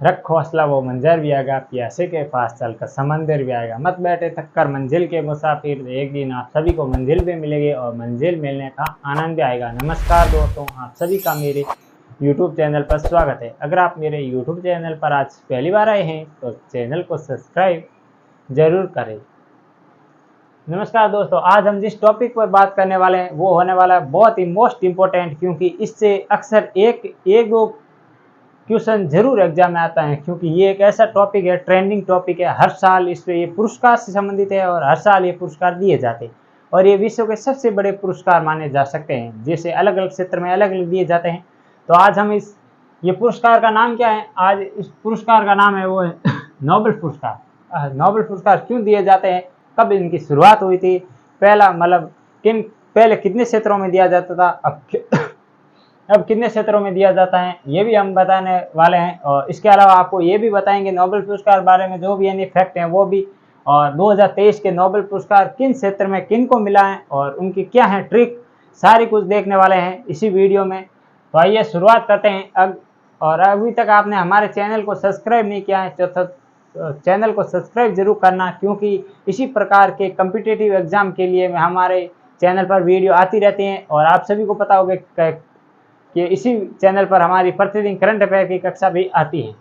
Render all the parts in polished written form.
रखो हौसला वो मंजर भी आएगा, प्यासे के पास चलकर समंदर भी आएगा, मत बैठे थक कर मंजिल के मुसाफिर, एक दिन आप सभी को मंजिल भी मिलेगी और मंजिल मिलने का आनंद भी आएगा। नमस्कार दोस्तों, आप सभी का मेरे YouTube चैनल पर स्वागत है। अगर आप मेरे YouTube चैनल पर आज पहली बार आए हैं तो चैनल को सब्सक्राइब जरूर करें। नमस्कार दोस्तों, आज हम जिस टॉपिक पर बात करने वाले हैं वो होने वाला है बहुत ही मोस्ट इम्पोर्टेंट, क्योंकि इससे अक्सर एक दो क्वेश्चन जरूर एग्जाम में आता है, क्योंकि ये एक ऐसा टॉपिक है, ट्रेंडिंग टॉपिक है। हर साल इस पे ये पुरस्कार से संबंधित है और हर साल ये पुरस्कार दिए जाते हैं और ये विश्व के सबसे बड़े पुरस्कार माने जा सकते हैं, जैसे अलग अलग क्षेत्र में अलग अलग दिए जाते हैं। तो आज हम ये पुरस्कार का नाम क्या है, आज इस पुरस्कार का नाम है वो है नोबेल पुरस्कार। नोबेल पुरस्कार क्यों दिए जाते हैं, कब इनकी शुरुआत हुई थी, पहला मतलब पहले कितने क्षेत्रों में दिया जाता था, अब कितने क्षेत्रों में दिया जाता है, ये भी हम बताने वाले हैं। और इसके अलावा आपको ये भी बताएंगे नोबेल पुरस्कार बारे में जो भी यानी फैक्ट हैं वो भी, और 2023 के नोबेल पुरस्कार किन क्षेत्र में किन को मिला है और उनकी क्या है ट्रिक, सारी कुछ देखने वाले हैं इसी वीडियो में। तो आइए शुरुआत करते हैं। और अभी तक आपने हमारे चैनल को सब्सक्राइब नहीं किया है तो चैनल को सब्सक्राइब जरूर करना, क्योंकि इसी प्रकार के कम्पिटिटिव एग्जाम के लिए हमारे चैनल पर वीडियो आती रहती हैं। और आप सभी को पता होगा कि इसी चैनल पर हमारी प्रतिदिन करंट अफेयर की कक्षा भी आती है।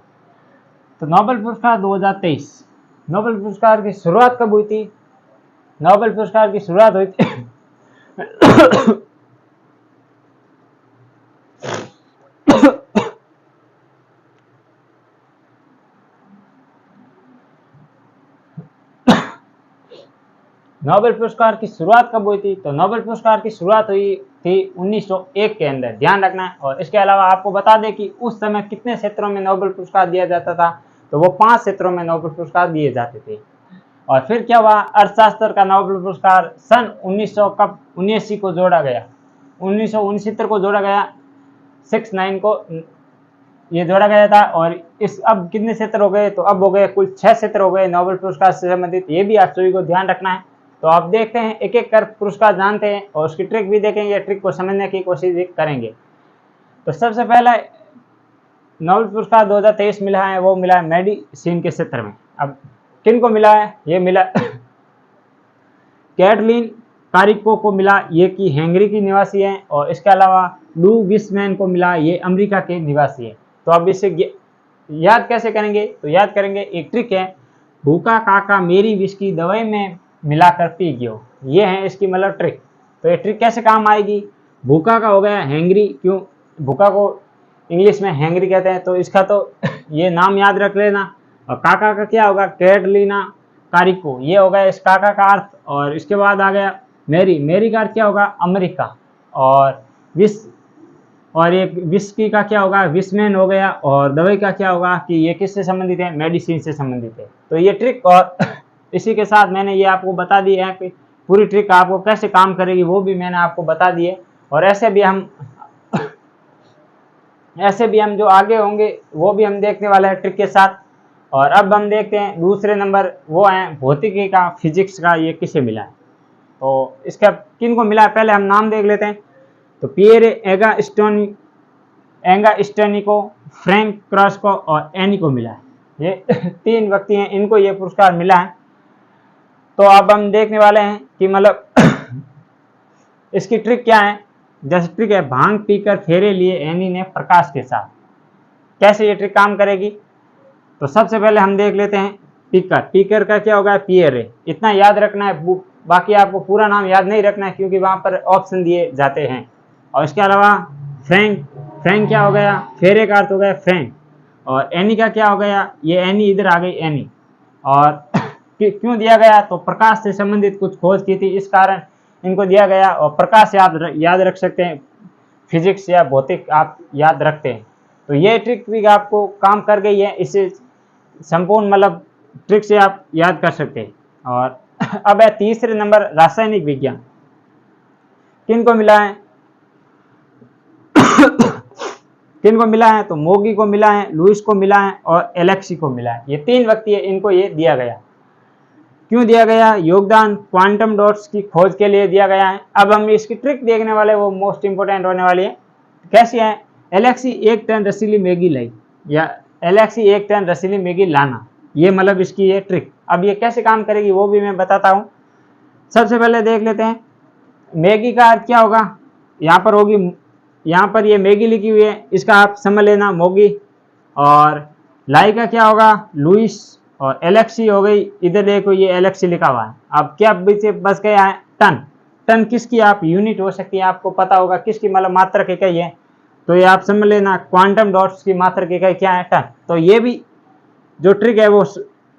तो नोबेल पुरस्कार 2023, नोबेल पुरस्कार की शुरुआत कब हुई थी? नोबेल पुरस्कार की शुरुआत हुई थी नोबेल पुरस्कार की शुरुआत कब हुई थी? तो नोबेल पुरस्कार की शुरुआत हुई थी 1901 के अंदर, ध्यान रखना है। और इसके अलावा आपको बता दें कि उस समय कितने क्षेत्रों में नोबेल पुरस्कार दिया जाता था, तो वो 5 क्षेत्रों में नोबेल पुरस्कार दिए जाते थे। और फिर क्या हुआ, अर्थशास्त्र का नोबेल पुरस्कार सन 1979 को जोड़ा गया, 1969 को जोड़ा गया, 69 को ये जोड़ा गया था। और इस अब कितने क्षेत्र हो गए, तो अब हो गए कुल 6 क्षेत्र हो गए नोबेल पुरस्कार से संबंधित, ये भी आप सभी को ध्यान रखना है। तो आप देखते हैं एक एक कर पुरस्कार जानते हैं और उसकी ट्रिक भी देखेंगे, ट्रिक को समझने की कोशिश भी करेंगे। तो सबसे पहला नोबेल पुरस्कार 2023 मिला है, वो मिला है मेडिसिन के क्षेत्र में। अब किन को मिला है, ये मिला कैटलीन कारिको को मिला, ये की हंगरी की निवासी है। और इसके अलावा लू विस्मैन को मिला, ये अमेरिका के निवासी है। तो अब इसे याद कैसे करेंगे, तो याद करेंगे, एक ट्रिक है, भूखा काका मेरी विस्की दवाई में मिलाकर पी गियो, ये है इसकी मतलब ट्रिक। तो ये ट्रिक कैसे काम आएगी, भूखा का हो गया हैंगरी, क्यों भूखा को इंग्लिश में हैंगरी कहते हैं, तो इसका तो ये नाम याद रख लेना। और काका का क्या होगा, कैटलीना कारिको, ये होगा इस काका का अर्थ। और इसके बाद आ गया मेरी का अर्थ क्या होगा, अमेरिका। और ये विस्की का क्या होगा, विस्मैन हो गया। और दवाई का क्या होगा कि ये किससे संबंधित है, मेडिसिन से संबंधित है। तो ये ट्रिक, और इसी के साथ मैंने ये आपको बता दी है कि पूरी ट्रिक आपको कैसे काम करेगी वो भी मैंने आपको बता दी है। और ऐसे भी हम जो आगे होंगे वो भी हम देखने वाले हैं ट्रिक के साथ। और अब हम देखते हैं दूसरे नंबर, वो है भौतिकी का, फिजिक्स का, ये किसे मिला है। तो इसका किन को मिला है, पहले हम नाम देख लेते हैं। तो पियर एंगास्टोनी को, फ्रैंक क्रॉस को और एनी को मिला है। ये 3 व्यक्ति हैं, इनको ये पुरस्कार मिला है। तो अब हम देखने वाले हैं कि मतलब इसकी ट्रिक क्या है। जैसे ट्रिक है, भांग पीकर फेरे लिए एनी ने प्रकाश के साथ, कैसे ये ट्रिक काम करेगी। तो सबसे पहले हम देख लेते हैं पीकर का क्या होगा, पियरे, इतना याद रखना है, बाकी आपको पूरा नाम याद नहीं रखना है क्योंकि वहां पर ऑप्शन दिए जाते हैं। और इसके अलावा फ्रैंक क्या हो गया, फेरे का अर्थ हो गया फ्रैंक। और एनी का क्या हो गया, ये एनी इधर आ गई एनी। और क्यों दिया गया, तो प्रकाश से संबंधित कुछ खोज की थी, इस कारण इनको दिया गया। और प्रकाश याद रख सकते हैं, फिजिक्स या भौतिक आप याद रखते हैं। तो ये ट्रिक भी आपको काम कर गई है, इसे संपूर्ण मतलब ट्रिक से आप याद कर सकते हैं। और अब है तीसरे नंबर, रासायनिक विज्ञान, किन को मिला है किन को मिला है, तो मोगी को मिला है, लुइस को मिला है और एलेक्सी को मिला है। ये 3 व्यक्ति है, इनको ये दिया गया। क्यों दिया गया, योगदान क्वांटम डॉट्स की खोज के लिए दिया गया है। अब हम इसकी ट्रिक देखने वाले, वो मोस्ट इंपोर्टेंट होने वाली है। कैसी है, एलेक्सी एक टन रसीली मैगी लाई, या एलेक्सी 1 टन रसीली मैगी लाना। ये मतलब इसकी ये ट्रिक। अब ये कैसे काम करेगी वो भी मैं बताता हूँ। सबसे पहले देख लेते हैं मैगी का अर्थ क्या होगा। यहाँ पर होगी, यहाँ पर ये मैगी लिखी हुई है, इसका आप समझ लेना मोगी। और लाई का क्या होगा, लुइस। और एलेक्सी हो गई, इधर देखो ये एलेक्सी लिखा हुआ है। अब क्या बस गया है, टन। टन किसकी आप यूनिट हो सकती है, आपको पता होगा किसकी मतलब मात्रक इकाई है। तो ये आप समझ लेना क्वांटम डॉट्स की मात्रक इकाई क्या है, टन। तो ये भी जो ट्रिक है वो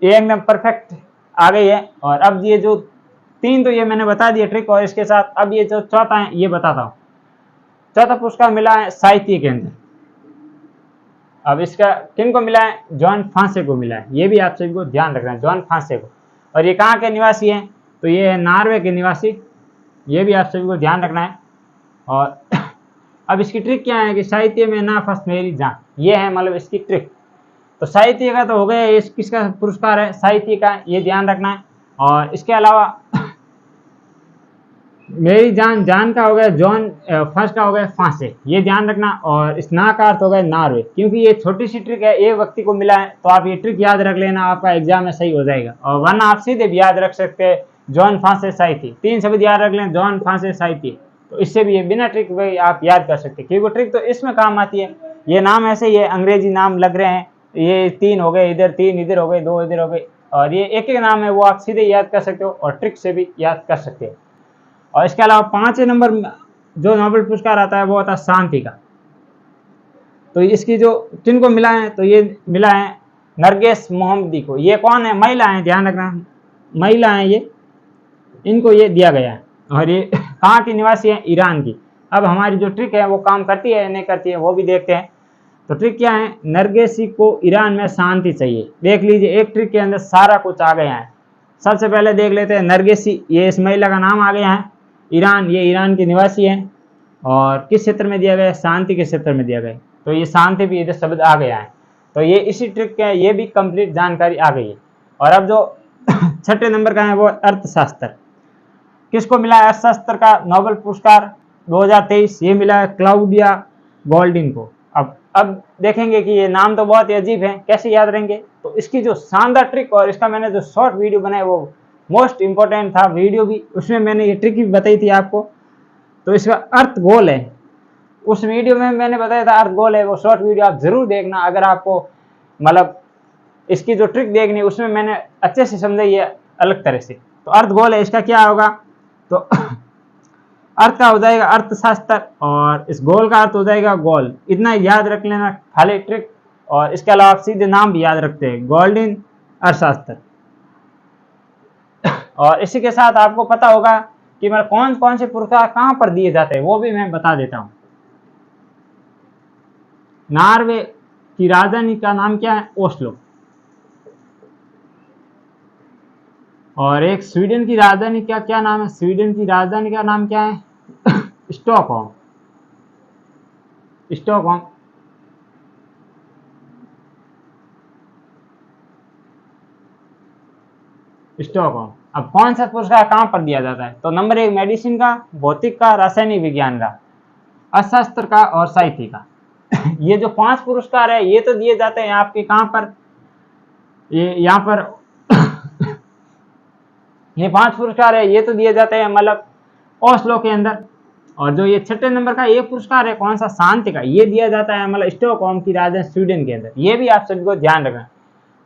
एकदम परफेक्ट आ गई है। और अब ये जो 3 तो ये मैंने बता दिया ट्रिक, और इसके साथ अब ये जो चौथा है ये बताता हूँ। चौथा पुरस्कार मिला है साहित्य के अंदर। अब इसका किन को मिला है, जॉन फ्रांसे को मिला है। ये भी आप सभी को ध्यान रखना है, जॉन फ्रांसे को। और ये कहाँ के निवासी हैं, तो ये है नॉर्वे के निवासी। ये भी आप सभी को ध्यान रखना है। और अब इसकी ट्रिक क्या है कि साहित्य में ना फंस मेरी जान, ये है मतलब इसकी ट्रिक। तो साहित्य का तो हो गया, ये किसका पुरस्कार है, साहित्य का, ये ध्यान रखना है। और इसके अलावा मेरी जान, जान का हो गया जॉन, फर्स्ट का हो गया फांसे, ये ध्यान रखना। और इस ना का अर्थ हो गया नॉर्वे, क्योंकि ये छोटी सी ट्रिक है, एक व्यक्ति को मिला है, तो आप ये ट्रिक याद रख लेना, आपका एग्जाम में सही हो जाएगा। और वरना आप सीधे भी याद रख सकते हैं जॉन फांसे साहित्य, 3 शब्द याद रख लें, जॉन फांसे साहित्य। तो इससे भी ये बिना ट्रिक भी आप याद कर सकते हैं, क्योंकि ट्रिक तो इसमें काम आती है। ये नाम ऐसे ही है, अंग्रेजी नाम लग रहे हैं, ये 3 हो गए, इधर 3 इधर हो गए, 2 इधर हो गए, और ये एक एक नाम है, वो आप सीधे याद कर सकते हो और ट्रिक से भी याद कर सकते हो। और इसके अलावा 5वें नंबर जो नोबेल पुरस्कार आता है वो आता है शांति का। तो इसकी जो किनको मिला है, तो ये मिला है नरगिस मोहम्मदी को। ये कौन है, महिला है, ध्यान रखना, महिला है ये, इनको ये दिया गया है। और ये कहाँ की निवासी है, ईरान की। अब हमारी जो ट्रिक है वो काम करती है या नहीं करती है वो भी देखते हैं। तो ट्रिक क्या है, नरगिसी को ईरान में शांति चाहिए। देख लीजिए एक ट्रिक के अंदर सारा कुछ आ गया है। सबसे पहले देख लेते हैं नरगिसी, ये इस महिला का नाम आ गया है। ईरान, ये ईरान के निवासी हैं। और किस क्षेत्र में दिया गया है, शांति के क्षेत्र में दिया गया है। तो ये शांति भी इधर शब्द आ गया है। तो ये इसी ट्रिक के, ये भी कंप्लीट जानकारी आ गई है। और अब जो 6ठे नंबर का है वो अर्थशास्त्र। किसको मिला है अर्थशास्त्र का नोबेल पुरस्कार 2023, ये मिला है क्लाउडिया गोल्डिन को। अब देखेंगे कि ये नाम तो बहुत ही अजीब है, कैसे याद रहेंगे। तो इसकी जो शानदार ट्रिक, और इसका मैंने जो शॉर्ट वीडियो बनाया वो मोस्ट इंपॉर्टेंट था वीडियो भी, उसमें मैंने ये ट्रिक भी बताई थी आपको। तो इसका अर्थ गोल है, उस वीडियो में मैंने बताया था अर्थ गोल है, वो शॉर्ट वीडियो आप जरूर देखना अगर आपको मतलब इसकी जो ट्रिक देखनी, उसमें मैंने अच्छे से समझाई है अलग तरह से। तो अर्थ गोल है, इसका क्या होगा, तो अर्थ का हो जाएगा अर्थशास्त्र, और इस गोल का अर्थ हो जाएगा गोल। इतना याद रख लेना खाली ट्रिक। और इसके अलावा आप सीधे नाम भी याद रखते हैं, गोल्डन अर्थशास्त्र। और इसी के साथ आपको पता होगा कि मतलब कौन कौन से पुरस्कार कहाँ पर दिए जाते हैं वो भी मैं बता देता हूँ। नॉर्वे की राजधानी का नाम क्या है, ओस्लो। और एक स्वीडन की राजधानी का क्या नाम है, स्वीडन की राजधानी का नाम क्या है स्टॉकहोम। स्टॉकहोम। स्टॉकहोम। अब कौन सा पुरस्कार कहाँ पर दिया जाता है, तो नंबर 1 मेडिसिन का, भौतिक का, रासायनिक विज्ञान का, अर्थशास्त्र का और साहित्य का। ये जो 5 पुरस्कार है ये तो दिए जाते हैं आपके कहाँ पर, ये यहाँ पर ये 5 पुरस्कार है ये तो दिए जाते हैं मतलब ओस्लो के अंदर। और जो ये 6ठे नंबर का ये पुरस्कार है कौन सा, शांति का, ये दिया जाता है मतलब स्टॉकहोम की राजधानी स्वीडन के अंदर। ये भी आप सभी को ध्यान रखना।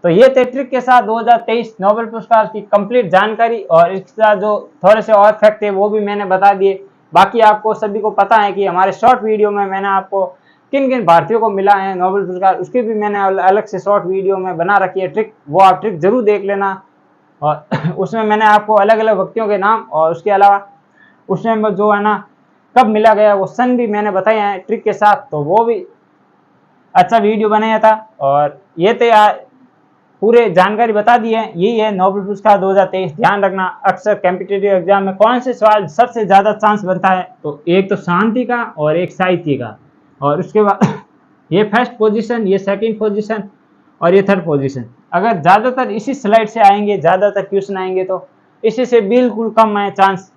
तो ये ट्रिक के साथ 2023 नोबेल पुरस्कार की कंप्लीट जानकारी, और इसके साथ जो थोड़े से और फैक्ट थे वो भी मैंने बता दिए। बाकी आपको सभी को पता है कि हमारे शॉर्ट वीडियो में मैंने आपको किन किन भारतीयों को मिला है नोबेल पुरस्कार, उसकी भी मैंने अलग से शॉर्ट वीडियो में बना रखी है ट्रिक, वो आप ट्रिक जरूर देख लेना। और उसमें मैंने आपको अलग अलग व्यक्तियों के नाम, और उसके अलावा उसमें जो है ना कब मिला गया वो सन भी मैंने बताया है ट्रिक के साथ। तो वो भी अच्छा वीडियो बनाया था। और ये तो पूरे जानकारी बता दी है। यही है नोबेल पुरस्कार 2023। ध्यान रखना अक्सर कॉम्पिटिटिव एग्जाम में कौन से सवाल सबसे ज्यादा चांस बनता है, तो एक तो शांति का और एक साहित्य का, और उसके बाद ये फर्स्ट पोजीशन, ये सेकंड पोजीशन और ये थर्ड पोजीशन। अगर ज़्यादातर इसी स्लाइड से आएंगे, ज़्यादातर क्वेश्चन आएंगे, तो इसी से बिल्कुल कम है चांस,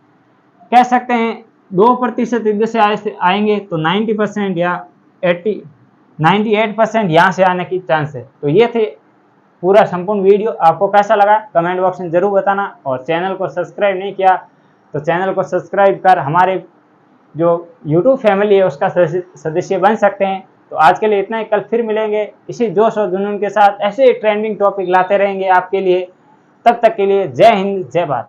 कह सकते हैं 2% इधर से आएंगे तो 90% या 80 98% यहाँ से आने की चांस है। तो ये थे पूरा संपूर्ण वीडियो। आपको कैसा लगा कमेंट बॉक्स में ज़रूर बताना, और चैनल को सब्सक्राइब नहीं किया तो चैनल को सब्सक्राइब कर हमारे जो यूट्यूब फैमिली है उसका सदस्य बन सकते हैं। तो आज के लिए इतना ही, कल फिर मिलेंगे इसी जोश और जुनून के साथ, ऐसे ट्रेंडिंग टॉपिक लाते रहेंगे आपके लिए। तब तक के लिए जय हिंद, जय भारत।